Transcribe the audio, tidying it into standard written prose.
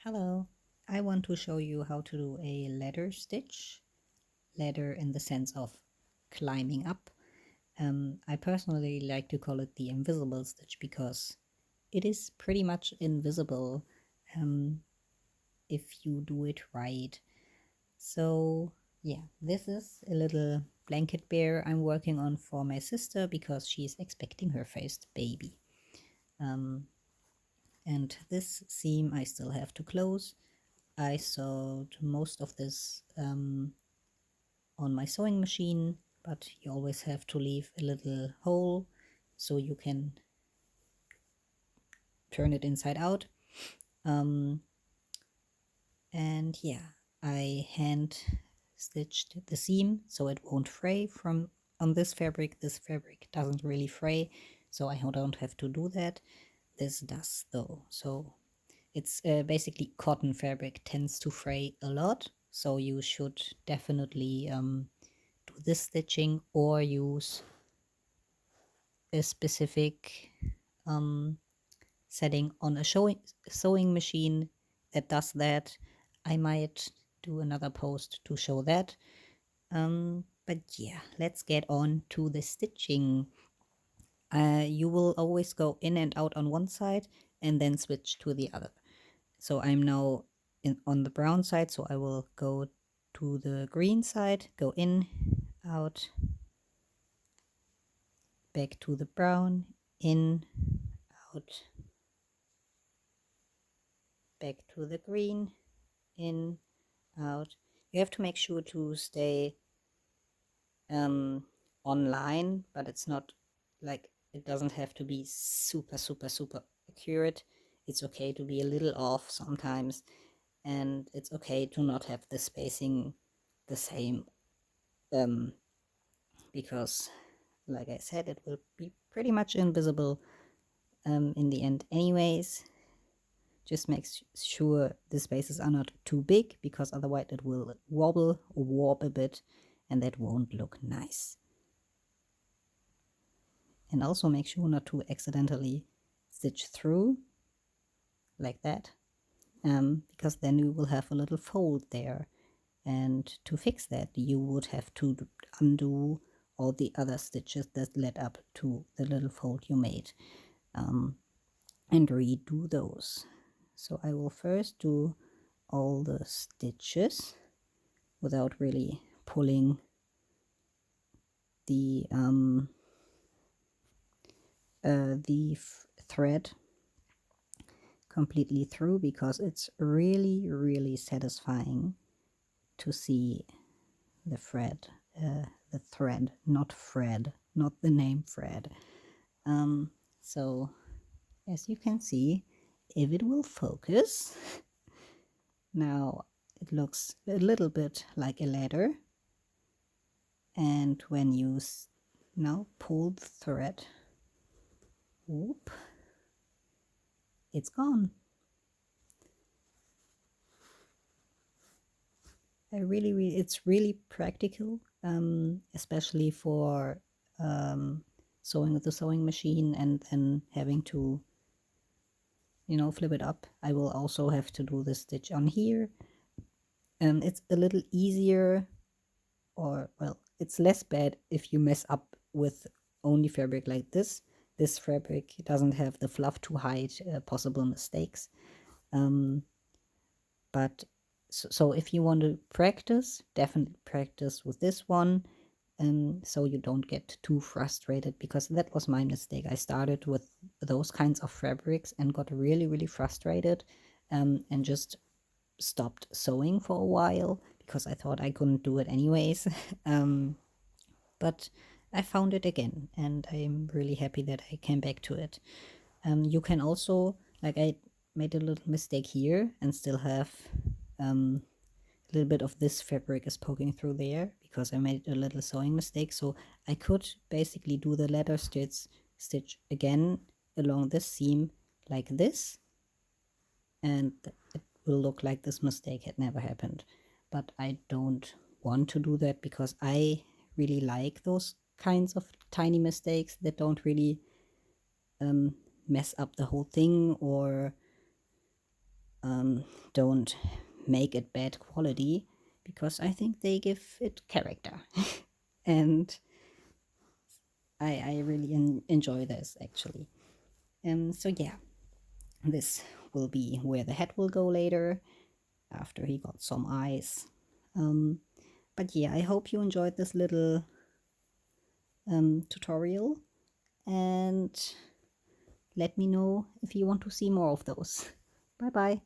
Hello, I want to show you how to do a ladder stitch. Ladder in the sense of climbing up. I personally like to call it the invisible stitch because it is pretty much invisible um, if you do it right. So yeah, this is a little blanket bear I'm working on for my sister because she's expecting her first baby. And this seam I still have to close. I sewed most of this on my sewing machine, but you always have to leave a little hole so you can turn it inside out. And yeah, I hand stitched the seam so it won't fray from on this fabric. This fabric doesn't really fray, so I don't have to do that. This does though, so it's basically cotton fabric tends to fray a lot, so you should definitely do this stitching or use a specific setting on a sewing machine that does that. I might do another post to show that. But yeah, let's get on to the stitching. You will always go in and out on one side and then switch to the other. So I'm now on the brown side, so I will go to the green side, go in, out, back to the brown, in, out, back to the green, in, out. You have to make sure to stay online, but it's not like it doesn't have to be super accurate. It's okay to be a little off sometimes, and it's okay to not have the spacing the same, because like I said, it will be pretty much invisible in the end anyways. Just make sure the spaces are not too big, because otherwise it will wobble or warp a bit and that won't look nice. And also make sure not to accidentally stitch through like that, because then you will have a little fold there, and to fix that you would have to undo all the other stitches that led up to the little fold you made, and redo those. So I will first do all the stitches without really pulling the thread completely through, because it's really satisfying to see the thread, not Fred, not the name Fred. So as you can see, if it will focus, now it looks a little bit like a ladder, and when you now pull the thread, whoop, it's gone. It's really practical, especially for sewing with the sewing machine and then having to, flip it up. I will also have to do the stitch on here. It's a little easier, or well, it's less bad if you mess up with only fabric like this. This fabric doesn't have the fluff to hide possible mistakes. But so if you want to practice, definitely practice with this one, so you don't get too frustrated, because that was my mistake. I started with those kinds of fabrics and got really frustrated, and just stopped sewing for a while because I thought I couldn't do it anyways. But I found it again, and I'm really happy that I came back to it. You can also, like, I made a little mistake here and still have a little bit of this fabric is poking through there because I made a little sewing mistake. So I could basically do the ladder stitch again along this seam like this, and it will look like this mistake had never happened. But I don't want to do that, because I really like those kinds of tiny mistakes that don't really mess up the whole thing, or don't make it bad quality, because I think they give it character. And I really enjoy this actually. So yeah, this will be where the head will go later, after he got some eyes. But yeah, I hope you enjoyed this little tutorial, and let me know if you want to see more of those. Bye bye.